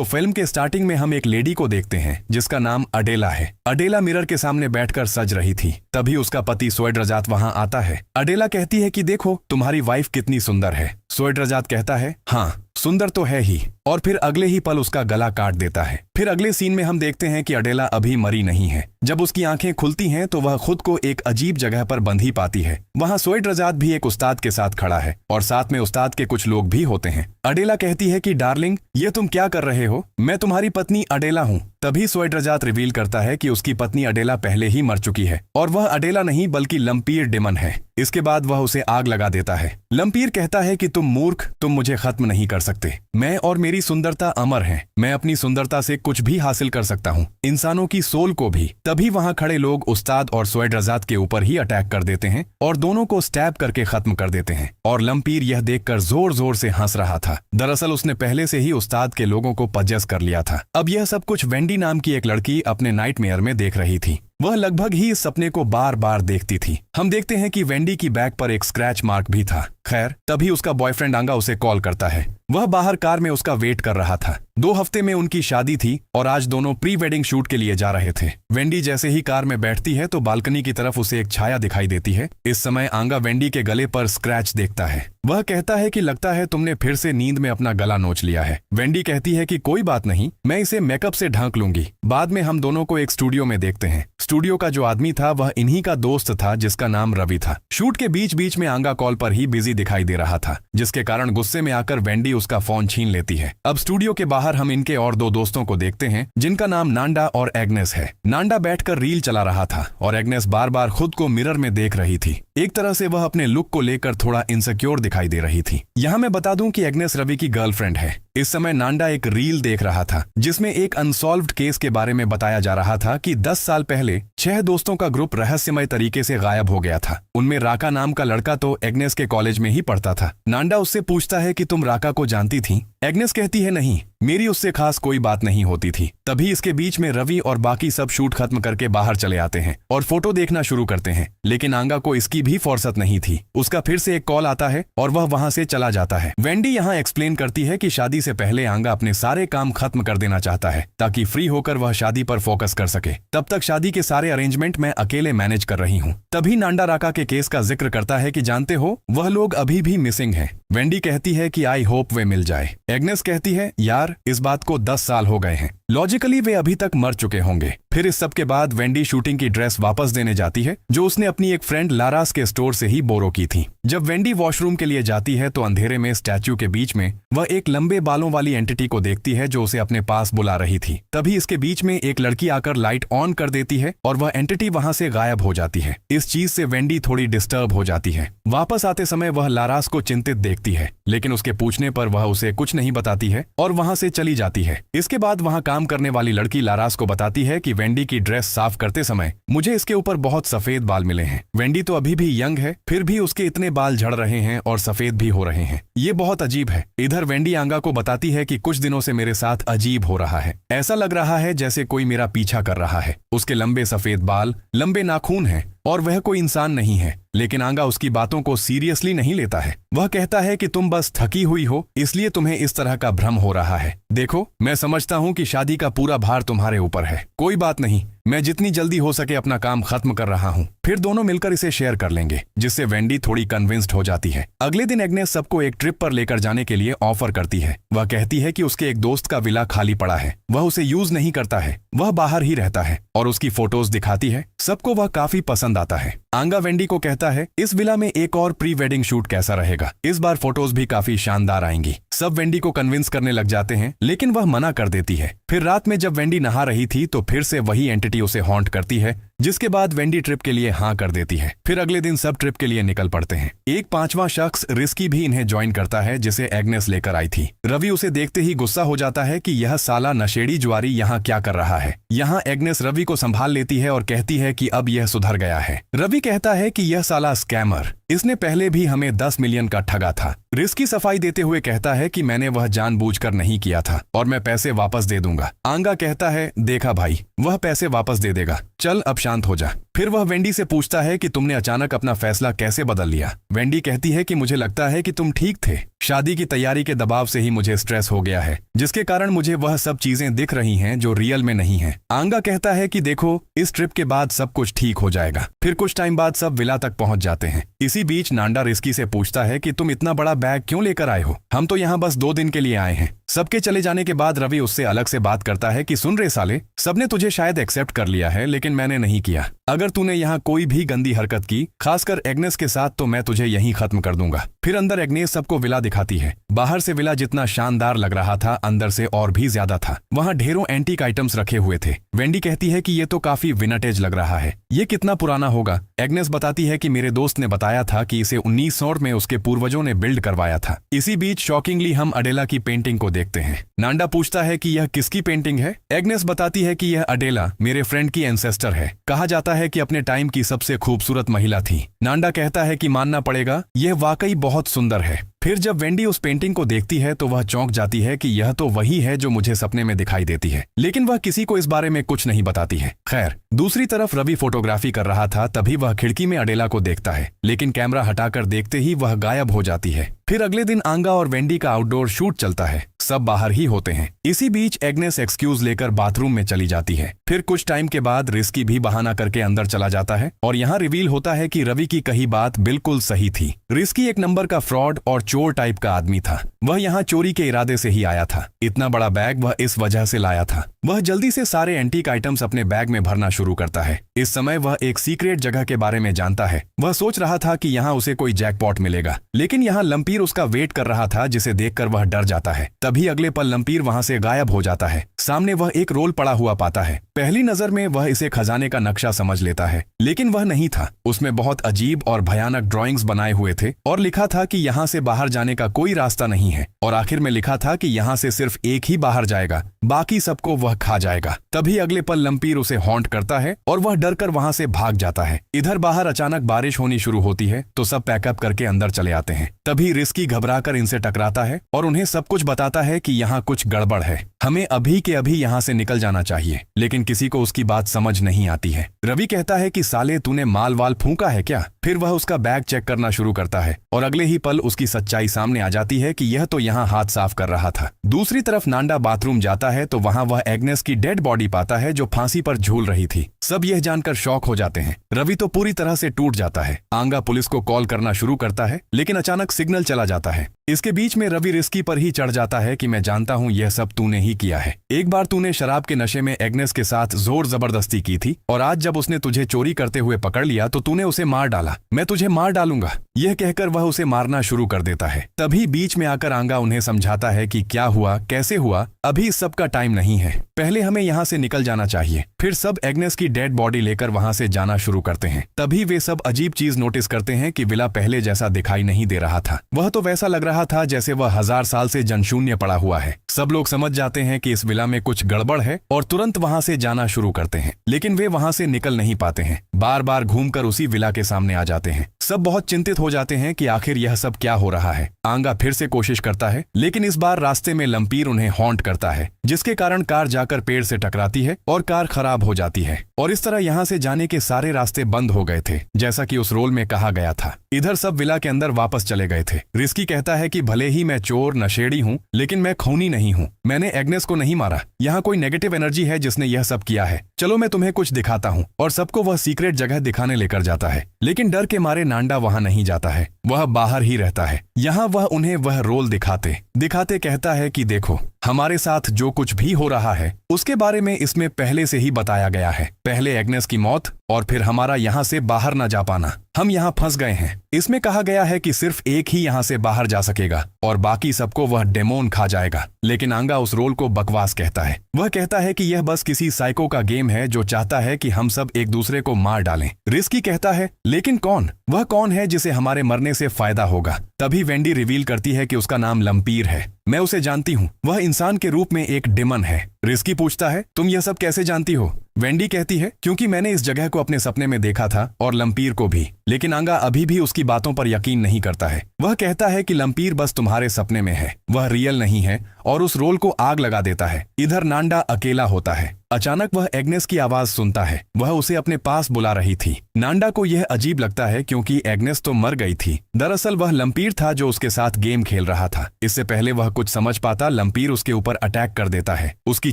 तो फिल्म के स्टार्टिंग में हम एक लेडी को देखते हैं जिसका नाम अडेला है। अडेला मिरर के सामने बैठकर सज रही थी। तभी उसका पति सोएड रजात वहां आता है। अडेला कहती है कि देखो तुम्हारी वाइफ कितनी सुंदर है। सोएड रजात कहता है हाँ सुंदर तो है ही, और फिर अगले ही पल उसका गला काट देता है। फिर अगले सीन में हम देखते हैं कि अडेला अभी मरी नहीं है। जब उसकी आंखें खुलती हैं तो वह खुद को एक अजीब जगह पर बंधी पाती है। वहां सोएड रजात भी एक उस्ताद के साथ खड़ा है और साथ में उस्ताद के कुछ लोग भी होते हैं। अडेला कहती है कि डार्लिंग ये तुम क्या कर रहे हो, मैं तुम्हारी पत्नी अडेला हूँ। तभी सोएड रजात रिवील करता है कि उसकी पत्नी अडेला पहले ही मर चुकी है और वह अडेला नहीं बल्कि लंपीर डिमन है। इसके बाद वह उसे आग लगा देता है। लंपीर कहता है कि तुम मूर्ख, तुम मुझे खत्म नहीं कर सकते। मैं और मेरी सुंदरता अमर है। मैं अपनी सुंदरता से कुछ भी हासिल कर सकता हूँ, इंसानों की सोल को भी। तभी वहां खड़े लोग उस्ताद और सोएड रजात के ऊपर ही अटैक कर देते हैं और दोनों को स्टैब करके खत्म कर देते हैं। और लंपीर यह देखकर जोर जोर से हंस रहा था। दरअसल उसने पहले से ही उस्ताद के लोगों को पजेस कर लिया था। अब यह सब कुछ वेंडी नाम की एक लड़की अपने नाइटमेयर में देख रही थी। वह लगभग ही इस सपने को बार बार देखती थी। हम देखते हैं कि वेंडी की बैक पर एक स्क्रैच मार्क भी था। खैर तभी उसका बॉयफ्रेंड आंगा उसे कॉल करता है। वह बाहर कार में उसका वेट कर रहा था। 2 हफ्ते में उनकी शादी थी और आज दोनों प्री वेडिंग शूट के लिए जा रहे थे। वेंडी जैसे ही कार में बैठती है तो बालकनी की तरफ उसे एक छाया दिखाई देती है। इस समय आंगा वेंडी के गले पर स्क्रैच देखता है। वह कहता है कि लगता है तुमने फिर से नींद में अपना गला नोच लिया है। वेंडी कहती है कि कोई बात नहीं, मैं इसे मेकअप से ढांक लूंगी। बाद में हम दोनों को एक स्टूडियो में देखते हैं। स्टूडियो का जो आदमी था वह इन्हीं का दोस्त था जिसका नाम रवि था। शूट के बीच बीच में आंगा कॉल पर ही बिजी दिखाई दे रहा था, जिसके कारण गुस्से में आकर वेंडी उसका फोन छीन लेती है। अब स्टूडियो के बाहर हम इनके और 2 दोस्तों को देखते हैं जिनका नाम नांडा और एग्नेस है। नांडा बैठकर रील चला रहा था और एग्नेस बार बार खुद को मिरर में देख रही थी। एक तरह से वह अपने लुक को लेकर थोड़ा इनसिक्योर दिखाई दे रही थी। यहाँ मैं बता दूं कि एग्नेस रवि की गर्लफ्रेंड है। इस समय नांडा एक रील देख रहा था जिसमें एक अनसॉल्व्ड केस के बारे में बताया जा रहा था कि 10 साल पहले 6 दोस्तों का ग्रुप रहस्यमय तरीके से गायब हो गया था। उनमें राका नाम का लड़का तो एग्नेस के कॉलेज में ही पढ़ता था। नांडा उससे पूछता है कि तुम राका को जानती थी? एग्नेस कहती है नहीं, मेरी उससे खास कोई बात नहीं होती थी। तभी इसके बीच में रवि और बाकी सब शूट खत्म करके बाहर चले आते हैं और फोटो देखना शुरू करते हैं। लेकिन आंगा को इसकी भी फुर्सत नहीं थी। उसका फिर से एक कॉल आता है और वह वहां से चला जाता है। वेंडी यहाँ एक्सप्लेन करती है कि शादी से पहले आंगा अपने सारे काम खत्म कर देना चाहता है ताकि फ्री होकर वह शादी पर फोकस कर सके। तब तक शादी के सारे अरेंजमेंट मैं अकेले मैनेज कर रही हूँ। तभी नांडा राका के केस का जिक्र करता है कि जानते हो वह लोग अभी भी मिसिंग हैं। वेंडी कहती है कि आई होप वे मिल जाए। एग्नेस कहती है यार इस बात को 10 साल हो गए हैं, लॉजिकली वे अभी तक मर चुके होंगे। फिर इस सब के बाद वेंडी शूटिंग की ड्रेस वापस देने जाती है जो उसने अपनी एक फ्रेंड लारास के स्टोर से ही बोरो की थी। जब वेंडी वॉशरूम के लिए जाती है तो अंधेरे में स्टैच्यू के बीच में वह एक लंबे बालों वाली एंटिटी को देखती है जो उसे अपने पास बुला रही थी। तभी इसके बीच में एक लड़की आकर लाइट ऑन कर देती है और वह एंटिटी वहां से गायब हो जाती है। इस चीज से वेंडी थोड़ी डिस्टर्ब हो जाती है। वापस आते समय वह लारास को चिंतित देखती है, लेकिन उसके पूछने पर वह उसे कुछ नहीं बताती है और वहां से चली जाती है। इसके बाद वहां काम करने वाली लड़की लारास को बताती है कि वेंडी की ड्रेस साफ करते समय मुझे इसके ऊपर बहुत सफेद बाल मिले हैं। वेंडी तो अभी भी यंग है, फिर भी उसके इतने बाल झड़ रहे हैं और सफेद भी हो रहे हैं। ये बहुत अजीब है। इधर वेंडी आंगा को बताती है कि कुछ दिनों से मेरे साथ अजीब हो रहा है। ऐसा लग रहा है जैसे कोई मेरा पीछा कर रहा है। उसके लंबे सफेद बाल, लंबे नाखून हैं और वह कोई इंसान नहीं है। लेकिन आंगा उसकी बातों को सीरियसली नहीं लेता है। वह कहता है कि तुम बस थकी हुई हो, इसलिए तुम्हें इस तरह का भ्रम हो रहा है। देखो मैं समझता हूँ कि शादी का पूरा भार तुम्हारे ऊपर है। कोई बात नहीं, मैं जितनी जल्दी हो सके अपना काम खत्म कर रहा हूँ, फिर दोनों मिलकर इसे शेयर कर लेंगे। जिससे वेंडी थोड़ी कन्विंस्ड हो जाती है। अगले दिन एग्नेस सबको एक ट्रिप पर लेकर जाने के लिए ऑफर करती है। वह कहती है कि उसके एक दोस्त का विला खाली पड़ा है, वह उसे यूज नहीं करता है, वह बाहर ही रहता है और उसकी फोटोज दिखाती है। सबको वह काफी पसंद आता है। आंगा वेंडी को कहता है इस विला में एक और प्री वेडिंग शूट कैसा रहेगा, इस बार फोटोज भी काफी शानदार आएंगी। सब वेंडी को कन्विंस करने लग जाते हैं, लेकिन वह मना कर देती है। फिर रात में जब वेंडी नहा रही थी तो फिर से वही एंटिटी उसे हॉन्ट करती है, जिसके बाद वेंडी ट्रिप के लिए हाँ कर देती है। फिर अगले दिन सब ट्रिप के लिए निकल पड़ते हैं। एक 5वां शख्स रिस्की भी इन्हें ज्वाइन करता है जिसे एग्नेस लेकर आई थी। रवि उसे देखते ही गुस्सा हो जाता है कि यह साला नशेड़ी ज्वारी यहाँ क्या कर रहा है। यहाँ एग्नेस रवि को संभाल लेती है और कहती है कि अब यह सुधर गया है। रवि कहता है कि यह साला स्कैमर, इसने पहले भी हमें 10 मिलियन का ठगा था। रिस्की सफाई देते हुए कहता है कि मैंने वह जानबूझकर नहीं किया था और मैं पैसे वापस दे दूंगा। आंगा कहता है देखा भाई, वह पैसे वापस दे देगा, चल अब शांत हो जा। फिर वह वेंडी से पूछता है कि तुमने अचानक अपना फैसला कैसे बदल लिया। वेंडी कहती है कि मुझे लगता है कि तुम ठीक थे। शादी की तैयारी के दबाव से ही मुझे स्ट्रेस हो गया है, जिसके कारण मुझे वह सब चीजें दिख रही हैं जो रियल में नहीं है। आंगा कहता है कि देखो, इस ट्रिप के बाद सब कुछ ठीक हो जाएगा। फिर कुछ टाइम बाद सब विला तक पहुंच जाते हैं। इसी बीच नांडा रिस्की से पूछता है कि तुम इतना बड़ा बैग क्यों लेकर आए हो? हम तो यहाँ बस 2 दिन के लिए आए हैं। सबके चले जाने के बाद रवि उससे अलग से बात करता है कि सुन रे साले, सबने तुझे शायद एक्सेप्ट कर लिया है, लेकिन मैंने नहीं किया। अगर तूने यहाँ कोई भी गंदी हरकत की, खासकर एग्नेस के साथ, तो मैं तुझे यहीं खत्म कर दूंगा। फिर अंदर एग्नेस सबको विला दिखाती है। बाहर से विला जितना शानदार लग रहा था, अंदर से और भी ज्यादा था। वहाँ ढेरों एंटीक आइटम्स रखे हुए थे। वेंडी कहती है कि ये तो काफी विंटेज लग रहा है, ये कितना पुराना होगा? एग्नेस बताती है कि मेरे दोस्त ने बताया था कि इसे 1900 में उसके पूर्वजों ने बिल्ड करवाया था। इसी बीच शॉकिंगली हम अडेला की पेंटिंग को देखते हैं। नांडा पूछता है कि यह किसकी पेंटिंग है? एग्नेस बताती है कि यह अडेला मेरे फ्रेंड की एंसेस्टर है। कहा जाता है कि अपने टाइम की सबसे खूबसूरत महिला थी। नांडा कहता है कि मानना पड़ेगा, यह वाकई बहुत सुंदर है। फिर जब वेंडी उस पेंटिंग को देखती है तो वह चौंक जाती है कि यह तो वही है जो मुझे सपने में दिखाई देती है, लेकिन वह किसी को इस बारे में कुछ नहीं बताती है। खैर, दूसरी तरफ रवि फोटोग्राफी कर रहा था, तभी वह खिड़की में अडेला को देखता है, लेकिन कैमरा हटाकर देखते ही वह गायब हो जाती है। फिर अगले दिन आंगा और वेंडी का आउटडोर शूट चलता है। सब बाहर ही होते हैं। इसी बीच एग्नेस एक्सक्यूज लेकर बाथरूम में चली जाती है। फिर कुछ टाइम के बाद रिस्की भी बहाना करके अंदर चला जाता है और यहाँ रिवील होता है कि रवि की कही बात बिल्कुल सही थी। रिस्की एक नंबर का फ्रॉड और चोर टाइप का आदमी था। वह यहाँ चोरी के इरादे से ही आया था। इतना बड़ा बैग वह इस वजह से लाया था। वह जल्दी से सारे एंटीक आइटम्स अपने बैग में भरना शुरू करता है। इस समय वह एक सीक्रेट जगह के बारे में जानता है। वह सोच रहा था कि यहाँ उसे कोई जैकपॉट मिलेगा, लेकिन यहाँ लंपीर उसका वेट कर रहा था, जिसे देखकर वह डर जाता है। तभी अगले पल लंपीर वहां से गायब हो जाता है। सामने वह एक रोल पड़ा हुआ पाता है। पहली नजर में वह इसे खजाने का नक्शा समझ लेता है, लेकिन वह नहीं था। उसमें बहुत अजीब और भयानक ड्राइंग्स बनाए हुए थे और लिखा था कि यहाँ से बाहर जाने का कोई रास्ता नहीं है, और आखिर में लिखा था कि यहाँ से सिर्फ एक ही बाहर जाएगा, बाकी सबको वह खा जाएगा। तभी अगले पल लंपीर उसे हॉन्ट करता है और वह डरकर वहां से भाग जाता है। इधर बाहर अचानक बारिश होनी शुरू होती है, तो सब पैकअप करके अंदर चले आते हैं। तभी रिस्की घबराकर इनसे टकराता है और उन्हें सब कुछ बताता है कि यहाँ कुछ गड़बड़ है, हमें अभी के अभी यहाँ से निकल जाना चाहिए। लेकिन किसी को उसकी बात समझ नहीं आती है। रवि कहता है कि साले, तूने माल वाल फूंका है क्या? फिर वह उसका बैग चेक करना शुरू करता है और अगले ही पल उसकी सच्चाई सामने आ जाती है कि यह तो यहाँ हाथ साफ कर रहा था। दूसरी तरफ नांडा बाथरूम जाता है तो वहाँ वह एग्नेस की डेड बॉडी पाता है, जो फांसी पर झूल रही थी। सब यह जानकर शॉक हो जाते हैं। रवि तो पूरी तरह से टूट जाता है। आंगा पुलिस को कॉल करना शुरू करता है, लेकिन अचानक सिग्नल चला जाता है। इसके बीच में रवि रिस्की पर ही चढ़ जाता है कि मैं जानता हूँ यह सब तूने ही किया है। एक बार तूने शराब के नशे में एग्नेस के साथ जोर जबरदस्ती की थी, और आज जब उसने तुझे चोरी करते हुए पकड़ लिया तो तूने उसे मार डाला। मैं तुझे मार डालूंगा, यह कहकर वह उसे मारना शुरू कर देता है। तभी बीच में आकर आंगा उन्हें समझाता है कि क्या हुआ, कैसे हुआ, अभी इस सब का टाइम नहीं है, पहले हमें यहाँ से निकल जाना चाहिए। फिर सब एग्नेस की डेड बॉडी लेकर वहां से जाना शुरू करते हैं। तभी वे सब अजीब चीज नोटिस करते हैं कि विला पहले जैसा दिखाई नहीं दे रहा था। वह तो वैसा लग रहा था जैसे वह 1000 साल से जनशून्य पड़ा हुआ है। सब लोग समझ जाते हैं कि इस विला में कुछ गड़बड़ है और तुरंत वहां से जाना शुरू करते हैं, लेकिन वे वहां से निकल नहीं पाते हैं। बार बार घूमकर उसी विला के सामने आ जाते हैं। सब बहुत चिंतित हो जाते हैं कि आखिर यह सब क्या हो रहा है। आंगा फिर से कोशिश करता है, लेकिन इस बार रास्ते में लंपीर उन्हें हॉन्ट करता है, जिसके कारण कार जाकर पेड़ से टकराती है और कार खराब हो जाती है। और इस तरह यहाँ से जाने के सारे रास्ते बंद हो गए थे, जैसा कि उस रोल में कहा गया था। इधर सब विला के अंदर वापस चले गए थे। रिस्की कहता है कि भले ही मैं चोर नशेड़ी हूँ, लेकिन मैं खूनी नहीं हूँ। मैंने एग्नेस को नहीं मारा। यहाँ कोई नेगेटिव एनर्जी है जिसने यह सब किया है। चलो मैं तुम्हें कुछ दिखाता हूँ। और सबको वह सीक्रेट जगह दिखाने लेकर जाता है, लेकिन डर के मारे नांडा वहाँ नहीं जाता है, वह बाहर ही रहता है। यहाँ वह उन्हें वह रोल दिखाते दिखाते कहता है कि देखो, हमारे साथ जो कुछ भी हो रहा है उसके बारे में इसमें पहले से ही बताया गया है। पहले एग्नेस की मौत और फिर हमारा यहाँ से बाहर न जा पाना। हम यहाँ फंस गए हैं। इसमें कहा गया है कि सिर्फ एक ही यहाँ से बाहर जा सकेगा और बाकी सबको वह डेमोन खा जाएगा। लेकिन आंगा उस रोल को बकवास कहता है। वह कहता है कि यह बस किसी साइको का गेम है जो चाहता है कि हम सब एक दूसरे को मार डालें। रिस्की कहता है, लेकिन कौन? वह कौन है जिसे हमारे मरने से फायदा होगा? तभी वेंडी रिवील करती है कि उसका नाम लंपीर है। मैं उसे जानती हूँ, वह इंसान के रूप में एक डिमन है। रिस्की पूछता है, तुम यह सब कैसे जानती हो? वेंडी कहती है, क्योंकि मैंने इस जगह को अपने सपने में देखा था और लंपीर को भी। लेकिन आंगा अभी भी उसकी बातों पर यकीन नहीं करता है। वह कहता है कि लंपीर बस तुम्हारे सपने में है, वह रियल नहीं है, और उस रोल को आग लगा देता है। इधर नांडा अकेला होता है। अचानक वह एग्नेस की आवाज सुनता है। वह उसे अपने पास बुला रही थी। नांडा को यह अजीब लगता है क्योंकि एग्नेस तो मर गई थी। दरअसल वह लंपीर था जो उसके साथ गेम खेल रहा था। इससे पहले वह कुछ समझ पाता, लंपीर उसके ऊपर अटैक कर देता है। उसकी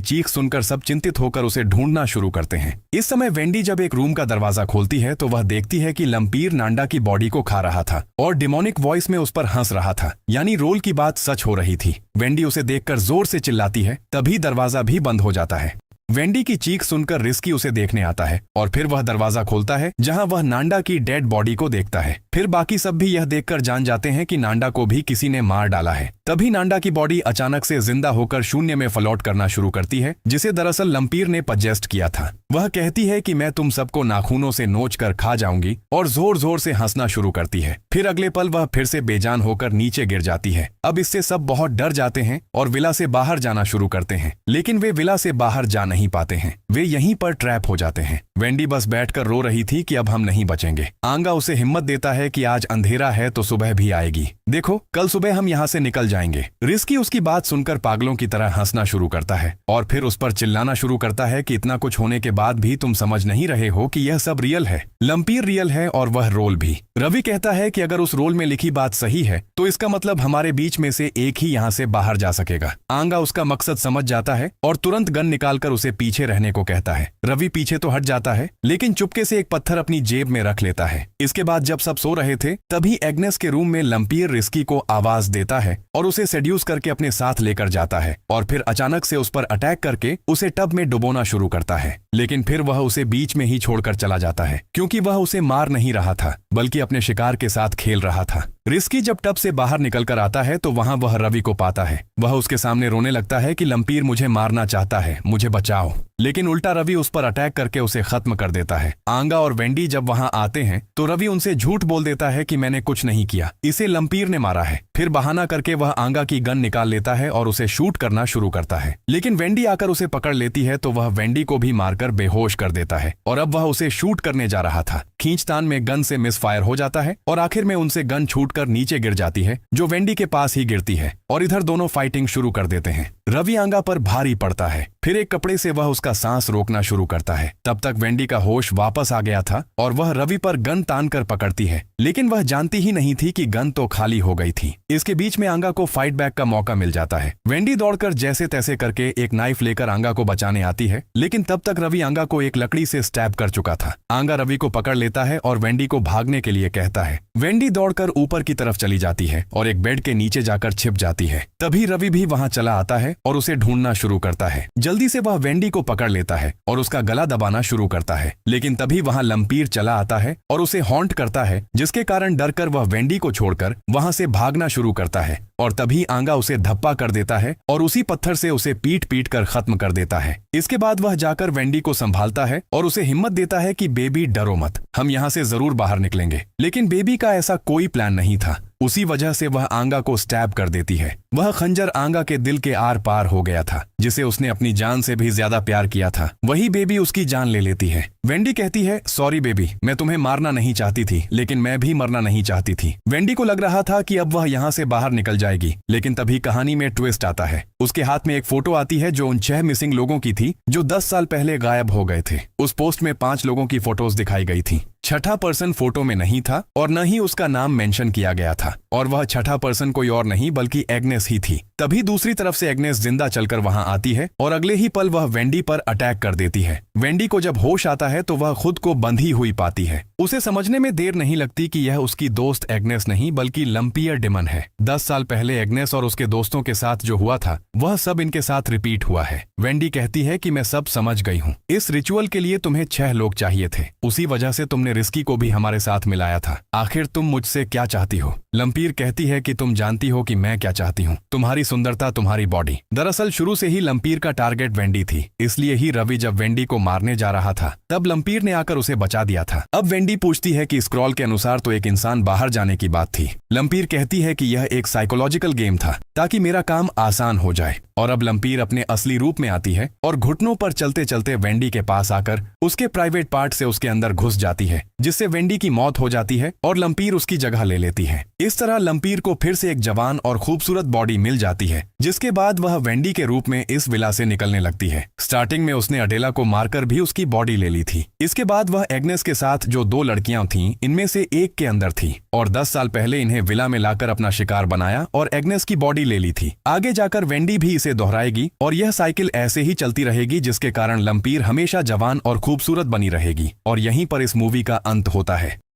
चीख सुनकर सब चिंतित होकर उसे ढूंढना शुरू करते हैं। इस समय वेंडी जब एक रूम का दरवाजा खोलती है तो वह देखती है कि लंपीर नांडा की बॉडी को खा रहा था और डिमोनिक वॉइस में उस पर हंस रहा था, यानी रोल की बात सच हो रही थी। वेंडी उसे देखकर जोर से चिल्लाती है, तभी दरवाजा भी बंद हो जाता है। वेंडी की चीख सुनकर रिस्की उसे देखने आता है और फिर वह दरवाजा खोलता है, जहां वह नांडा की डेड बॉडी को देखता है। फिर बाकी सब भी यह देखकर जान जाते हैं कि नांडा को भी किसी ने मार डाला है। तभी नांडा की बॉडी अचानक से जिंदा होकर शून्य में फ्लोट करना शुरू करती है, जिसे दरअसल लंपीर ने पजेस्ट किया था। वह कहती है कि मैं तुम सबको नाखूनों से नोच कर खा जाऊंगी, और जोर जोर से हंसना शुरू करती है। फिर अगले पल वह फिर से बेजान होकर नीचे गिर जाती है। अब इससे सब बहुत डर जाते हैं और विला से बाहर जाना शुरू करते हैं, लेकिन वे विला से बाहर जा नहीं पाते हैं। वे यहीं पर ट्रैप हो जाते हैं। वेंडी बस बैठकर रो रही थी कि अब हम नहीं बचेंगे। आंगा उसे हिम्मत देता है कि आज अंधेरा है तो सुबह भी आएगी, देखो कल सुबह हम यहाँ से निकल जाएंगे। रिस्की उसकी बात सुनकर पागलों की तरह हंसना शुरू करता है और फिर उस पर चिल्लाना शुरू करता है कि इतना कुछ होने के बाद भी तुम समझ नहीं रहे हो कि यह सब रियल है। लंपीर रियल है और वह रोल भी। रवि कहता है कि अगर उस रोल में लिखी बात सही है तो इसका मतलब हमारे बीच में से एक ही यहाँ से बाहर जा सकेगा। आंगा उसका मकसद समझ जाता है और तुरंत गन निकालकर उसे पीछे रहने को कहता है। रवि पीछे तो हट जाता है, लेकिन चुपके से एक पत्थर अपनी जेब में रख लेता है। इसके बाद जब सब सो रहे थे तभी एग्नेस के रूम में लंपीर रिस्की को आवाज देता है और उसे सेड्यूस करके अपने साथ लेकर जाता है और फिर अचानक से उस पर अटैक करके उसे टब में डुबोना शुरू करता है। लेकिन फिर वह उसे बीच में ही छोड़कर चला जाता है, क्योंकि वह उसे मार नहीं रहा था बल्कि अपने शिकार के साथ खेल रहा था। रिस्की जब टब से बाहर निकलकर आता है तो वहां वह रवि को पाता है। वह उसके सामने रोने लगता है कि लंपीर मुझे मारना चाहता है, मुझे बचाओ। लेकिन उल्टा रवि उस पर अटैक करके उसे खत्म कर देता है। आंगा और वेंडी जब वहां आते हैं तो रवि उनसे झूठ बोल देता है कि मैंने कुछ नहीं किया, इसे लंपीर ने मारा है। फिर बहाना करके वह आंगा की गन निकाल लेता है और उसे शूट करना शुरू करता है। लेकिन वेंडी आकर उसे पकड़ लेती है तो वह वेंडी को भी मारकर बेहोश कर देता है और अब वह उसे शूट करने जा रहा था। खींचतान में गन से मिस फायर हो जाता है और आखिर में उनसे गन छूटकर नीचे गिर जाती है, जो वेंडी के पास ही गिरती है और इधर दोनों फाइटिंग शुरू कर देते हैं। रवि आंगा पर भारी पड़ता है। फिर एक कपड़े से वह उसका सांस रोकना शुरू करता है। तब तक वेंडी का होश वापस आ गया था और वह रवि पर गन तान कर पकड़ती है, लेकिन वह जानती ही नहीं थी कि गन तो खाली हो गई थी। इसके बीच में आंगा को फाइट बैक का मौका मिल जाता है। वेंडी दौड़कर जैसे तैसे करके एक नाइफ लेकर आंगा को बचाने आती है, लेकिन तब तक रवि आंगा को एक लकड़ी से स्टैब कर चुका था। आंगा रवि को पकड़ लेता है और वेंडी को भागने के लिए कहता है। वेंडी दौड़कर ऊपर की तरफ चली जाती है और एक बेड के नीचे जाकर छिप जाती है। तभी रवि भी वहां चला आता है और उसे ढूंढना शुरू करता है। जल्दी से वह वेंडी को पकड़ लेता है और उसका गला दबाना शुरू करता है, लेकिन तभी वहां लंपीर चला आता है और उसे हॉन्ट करता है, जिसके कारण डरकर वह वेंडी को छोड़कर वहां से भागना शुरू करता है। और तभी आंगा उसे धप्पा कर देता है और उसी पत्थर से उसे पीट पीट कर खत्म कर देता है। इसके बाद वह जाकर वेंडी को संभालता है और उसे हिम्मत देता है कि बेबी डरो मत, हम यहाँ से जरूर बाहर निकलेंगे। लेकिन बेबी का ऐसा कोई प्लान नहीं था। उसी वजह से वह आंगा को स्टैब कर देती है। वह खंजर आंगा के दिल के आर पार हो गया था, जिसे उसने अपनी जान से भी ज्यादा प्यार किया था। वही बेबी उसकी जान ले लेती है। वेंडी कहती है, सॉरी बेबी, मैं तुम्हें मारना नहीं चाहती थी, लेकिन मैं भी मरना नहीं चाहती थी। वेंडी को लग रहा था कि अब वह यहाँ से बाहर निकल जाएगी, लेकिन तभी कहानी में ट्विस्ट आता है। उसके हाथ में एक फोटो आती है जो उन 6 मिसिंग लोगों की थी जो 10 साल पहले गायब हो गए थे। उस पोस्ट में 5 लोगों की फोटोज दिखाई गई थी। छठा पर्सन फोटो में नहीं था और न ही उसका नाम मेंशन किया गया था, और वह छठा पर्सन कोई और नहीं बल्कि एग्नेस ही थी। तभी दूसरी तरफ से एग्नेस जिंदा चलकर वहां आती है और अगले ही पल वह वेंडी पर अटैक कर देती है। वेंडी को जब होश आता है तो वह खुद को बंधी हुई पाती है। उसे समझने में देर नहीं लगती कि यह उसकी दोस्त एग्नेस नहीं बल्कि लंपीयर डिमन है। 10 साल पहले एग्नेस और उसके दोस्तों के साथ जो हुआ था वह सब इनके साथ रिपीट हुआ है। वेंडी कहती है कि मैं सब समझ गई हूँ। इस रिचुअल के लिए तुम्हें 6 लोग चाहिए थे, उसी वजह से तुमने रिस्की को भी हमारे साथ मिलाया था। आखिर तुम मुझसे क्या चाहती हो? लंपी लंपीर कहती है कि तुम जानती हो कि मैं क्या चाहती हूँ, तुम्हारी सुंदरता, तुम्हारी बॉडी। दरअसल शुरू से ही लंपीर का टारगेट वेंडी थी, इसलिए ही रवि जब वेंडी को मारने जा रहा था तब लंपीर ने आकर उसे बचा दिया था। अब वेंडी पूछती है कि स्क्रॉल के अनुसार तो एक इंसान बाहर जाने की बात थी। लंपीर कहती है कि यह एक साइकोलॉजिकल गेम था ताकि मेरा काम आसान हो जाए। और अब लंपीर अपने असली रूप में आती है और घुटनों पर चलते चलते वेंडी के पास आकर उसके प्राइवेट पार्ट से उसके अंदर घुस जाती है, जिससे वेंडी की मौत हो जाती है और लंपीर उसकी जगह ले लेती है। इस तरह लंपीर को फिर से एक जवान और खूबसूरत बॉडी मिल जाती है, जिसके बाद वह वेंडी के रूप में इस विला से निकलने लगती है। स्टार्टिंग में उसने अडेला को मारकर भी उसकी बॉडी ले ली थी। इसके बाद वह एग्नेस के साथ जो 2 लड़कियां थीं, इनमें से एक के अंदर थी और 10 साल पहले इन्हें विला में लाकर अपना शिकार बनाया और एग्नेस की बॉडी ले ली थी। आगे जाकर वेंडी भी इसे दोहराएगी और यह साइकिल ऐसे ही चलती रहेगी, जिसके कारण लंपीर हमेशा जवान और खूबसूरत बनी रहेगी। और यहीं पर इस मूवी का अंत होता है।